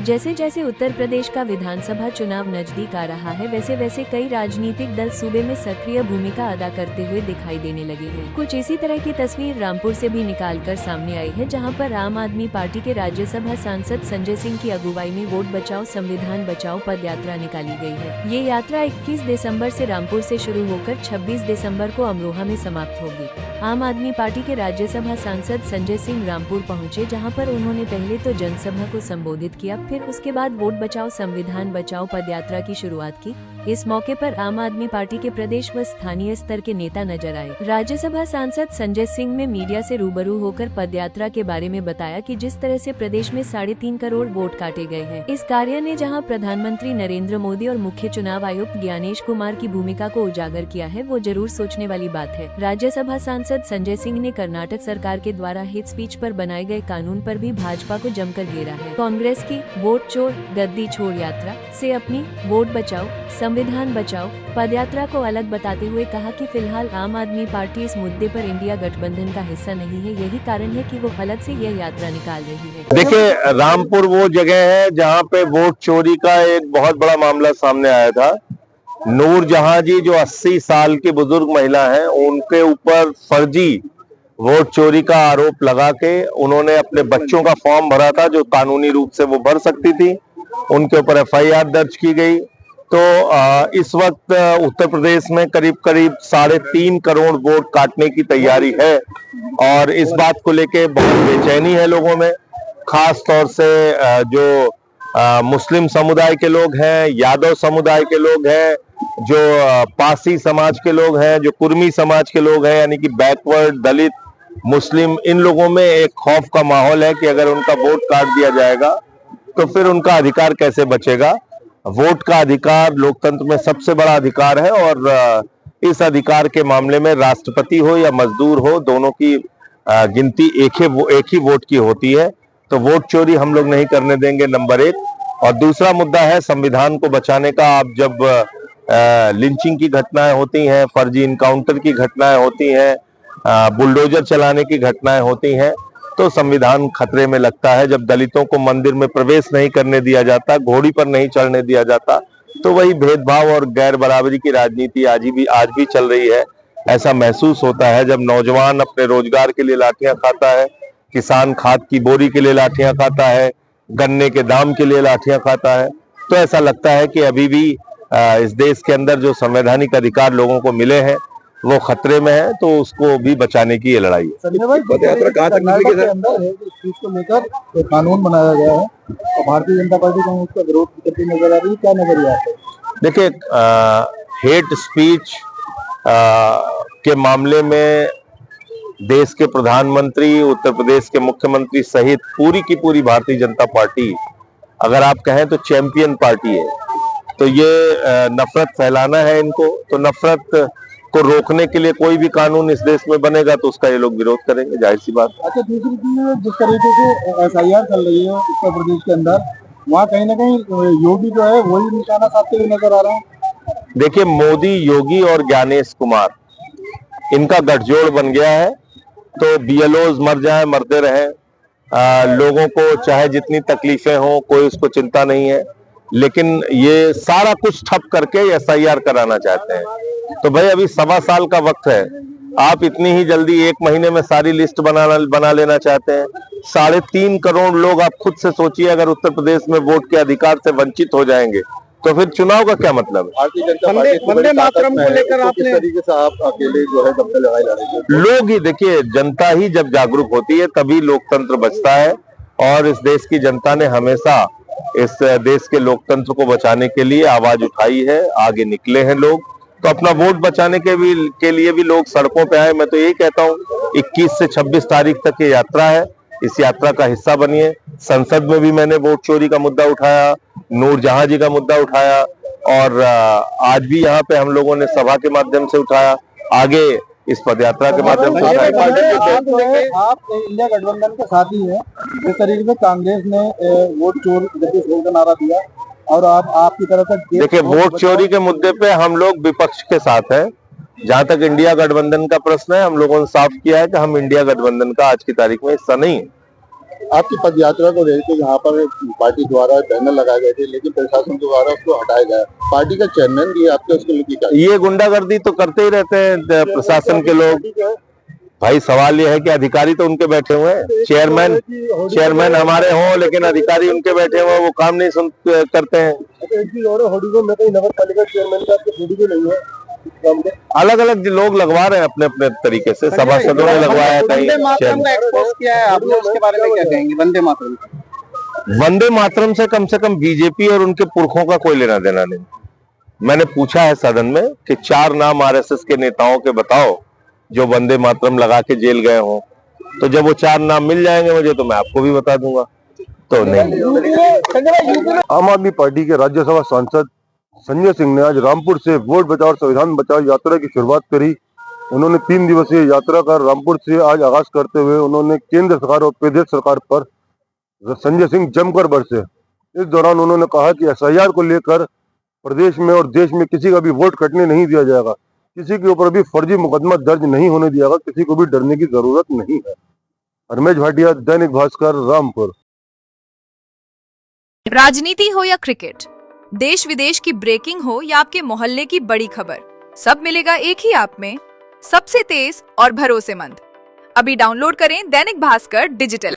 जैसे जैसे उत्तर प्रदेश का विधानसभा चुनाव नजदीक आ रहा है, वैसे वैसे कई राजनीतिक दल सूबे में सक्रिय भूमिका अदा करते हुए दिखाई देने लगे हैं। कुछ इसी तरह की तस्वीर रामपुर से भी निकालकर सामने आई है, जहां पर आम आदमी पार्टी के राज्यसभा सांसद संजय सिंह की अगुवाई में वोट बचाओ संविधान बचाओ पद यात्रा निकाली गई है। ये यात्रा 21 दिसंबर से रामपुर से शुरू होकर 26 दिसंबर को अमरोहा में समाप्त होगी। आम आदमी पार्टी के राज्यसभा सांसद संजय सिंह रामपुर पहुंचे, जहां पर उन्होंने पहले तो जनसभा को संबोधित किया, फिर उसके बाद वोट बचाओ संविधान बचाओ पदयात्रा की शुरुआत की। इस मौके पर आम आदमी पार्टी के प्रदेश व स्थानीय स्तर के नेता नजर आए। राज्यसभा सांसद संजय सिंह ने मीडिया से रूबरू होकर पदयात्रा के बारे में बताया कि जिस तरह से प्रदेश में 3.5 करोड़ वोट काटे गए हैं, इस कार्य ने जहां प्रधानमंत्री नरेंद्र मोदी और मुख्य चुनाव आयुक्त ज्ञानेश कुमार की भूमिका को उजागर किया है, वो जरूर सोचने वाली बात है। राज्यसभा सांसद संजय सिंह ने कर्नाटक सरकार के द्वारा हेट स्पीच पर बनाए गए कानून पर भी भाजपा को जमकर घेरा है। कांग्रेस की वोट चोर गद्दी छोड़ यात्रा से अपनी वोट बचाओ संविधान बचाओ पदयात्रा को अलग बताते हुए कहा कि फिलहाल आम आदमी पार्टी इस मुद्दे पर इंडिया गठबंधन का हिस्सा नहीं है, यही कारण है कि वो अलग से यह यात्रा निकाल रही है। देखिए, रामपुर वो जगह है जहाँ पे वोट चोरी का एक बहुत बड़ा मामला सामने आया था। नूरजहां जी जो 80 साल की बुजुर्ग महिला है, उनके ऊपर फर्जी वोट चोरी का आरोप लगा के उन्होंने अपने बच्चों का फॉर्म भरा था, जो कानूनी रूप से वो भर सकती थी। उनके ऊपर FIR दर्ज की गई। तो इस वक्त उत्तर प्रदेश में करीब 3.5 करोड़ वोट काटने की तैयारी है और इस बात को लेके बहुत बेचैनी है लोगों में। खास तौर से जो मुस्लिम समुदाय के लोग हैं, यादव समुदाय के लोग हैं, जो पासी समाज के लोग हैं, जो कुर्मी समाज के लोग हैं, यानी कि बैकवर्ड दलित मुस्लिम, इन लोगों में एक खौफ का माहौल है कि अगर उनका वोट काट दिया जाएगा तो फिर उनका अधिकार कैसे बचेगा। वोट का अधिकार लोकतंत्र में सबसे बड़ा अधिकार है और इस अधिकार के मामले में राष्ट्रपति हो या मजदूर हो, दोनों की गिनती एक ही वोट की होती है। तो वोट चोरी हम लोग नहीं करने देंगे, नंबर 1। और दूसरा मुद्दा है संविधान को बचाने का। आप जब लिंचिंग की घटनाएं होती हैं, फर्जी इनकाउंटर की घटनाएं होती हैं, बुलडोजर चलाने की घटनाएं होती हैं, तो संविधान खतरे में लगता है। जब दलितों को मंदिर में प्रवेश नहीं करने दिया जाता, घोड़ी पर नहीं चढ़ने दिया जाता, तो वही भेदभाव और गैर बराबरी की राजनीति आज भी चल रही है। ऐसा महसूस होता है जब नौजवान अपने रोजगार के लिए लाठियां खाता है, किसान खाद की बोरी के लिए लाठियां खाता है, गन्ने के दाम के लिए लाठियां खाता है, तो ऐसा लगता है कि अभी भी इस देश के अंदर जो संवैधानिक अधिकार लोगों को मिले हैं वो खतरे में है। तो उसको भी बचाने की ये लड़ाई है। पदयात्रा कहाँ तक के अंदर है, इस चीज को लेकर एक कानून बनाया गया है और भारतीय जनता पार्टी को उसका विरोध करती नजर आ रही है, क्या नजरिया है? देखिए, हेट स्पीच के मामले में देश के प्रधानमंत्री, उत्तर प्रदेश के मुख्यमंत्री सहित पूरी की पूरी भारतीय जनता पार्टी, अगर आप कहें तो चैंपियन पार्टी है। तो ये नफरत फैलाना है इनको, तो नफरत को रोकने के लिए कोई भी कानून इस देश में बनेगा तो उसका ये लोग विरोध करेंगे, जाहिर सी बात। अच्छा, दूसरी चीज, जिस तरीके से SIR चल रही है उत्तर प्रदेश के अंदर, वहाँ कहीं ना कहीं योगी जो है वही निशाना साधते हुए नजर आ रहा है। देखिए, मोदी, योगी और ज्ञानेश कुमार, इनका गठजोड़ बन गया है। तो BLOs मर जाए, मरते रहे, लोगों को चाहे जितनी तकलीफें हो, कोई उसको चिंता नहीं है, लेकिन ये सारा कुछ ठप करके SIR कराना चाहते हैं। तो भाई, अभी 1.25 साल का वक्त है, आप इतनी ही जल्दी 1 महीने में सारी लिस्ट बना लेना चाहते हैं। 3.5 करोड़ लोग, आप खुद से सोचिए, अगर उत्तर प्रदेश में वोट के अधिकार से वंचित हो जाएंगे तो फिर चुनाव का क्या मतलब है? भारतीय जनता पार्टी वंदे मातरम को लेकर आपने किस तरीके से आप अकेले जो है दबदबे लगाए जा रहे हैं? लोग ही देखिए, जनता ही जब जागरूक होती है तभी लोकतंत्र बचता है और इस देश की जनता ने हमेशा इस देश के लोकतंत्र को बचाने के लिए आवाज उठाई है, आगे निकले हैं लोग। तो अपना वोट बचाने के लिए भी लोग सड़कों पे आए। मैं तो यही कहता हूँ, 21 से 26 तारीख तक ये यात्रा है, इस यात्रा का हिस्सा बनिए। संसद में भी मैंने वोट चोरी का मुद्दा उठाया, नूरजहां जी का मुद्दा उठाया और आज भी यहाँ पे हम लोगों ने सभा के माध्यम से उठाया, आगे इस पदयात्रा के माध्यम से आप इंडिया गठबंधन के साथी हैं। जिस तरीके से कांग्रेस ने वोट चोर का नारा दिया और आपकी तरफ से, देखिए, वोट चोरी के मुद्दे पे हम लोग विपक्ष के साथ हैं। जहां तक इंडिया गठबंधन का प्रश्न है, हम लोगों ने साफ किया है कि हम इंडिया गठबंधन का आज की तारीख में हिस्सा नहीं है। आपकी पद यात्रा को देखते यहाँ पर पार्टी द्वारा बैनर लगाए गए थे, लेकिन प्रशासन द्वारा उसको हटाया गया। पार्टी का चेयरमैन भी आपके उसके लिए क्या? ये गुंडागर्दी तो करते ही रहते हैं प्रशासन के लोग। भाई सवाल ये है कि अधिकारी तो उनके बैठे हुए हैं, चेयरमैन हमारे हों लेकिन अधिकारी उनके बैठे हुए वो काम नहीं करते हैं। एक चीज और होर्डिंगों में कहीं नगर पालिका चेयरमैन का आपके होर्डिंग नहीं है। अलग अलग लोग लगवा रहे हैं अपने अपने तरीके से, सभासदों ने लगवाया कहीं। एक्सपोज किया है आपने, उसके बारे में क्या कहेंगे? वंदे मातरम से कम बीजेपी और उनके पुरखों का कोई लेना देना नहीं। मैंने पूछा है सदन में कि 4 नाम आरएसएस के नेताओं के बताओ जो वंदे मातरम लगा के जेल गए हों, तो जब वो 4 नाम मिल जाएंगे मुझे तो मैं आपको भी बता दूंगा। तो नहीं। आम आदमी पार्टी के राज्यसभा सांसद संजय सिंह ने आज रामपुर से वोट बचाओ और संविधान बचाओ यात्रा की शुरुआत करी। उन्होंने 3 दिवसीय यात्रा का रामपुर से आज आगाज करते हुए उन्होंने केंद्र सरकार और प्रदेश सरकार पर संजय सिंह जमकर बरसे। इस दौरान उन्होंने कहा कि एसआईआर को लेकर प्रदेश में और देश में किसी का भी वोट कटने नहीं दिया जाएगा, किसी के ऊपर भी फर्जी मुकदमा दर्ज नहीं होने दिया जाएगा, किसी को भी डरने की जरूरत नहीं है। रमेश भाटिया, दैनिक भास्कर, रामपुर। राजनीति हो या क्रिकेट, देश विदेश की ब्रेकिंग हो या आपके मोहल्ले की बड़ी खबर, सब मिलेगा एक ही ऐप में, सबसे तेज और भरोसेमंद। अभी डाउनलोड करें दैनिक भास्कर डिजिटल।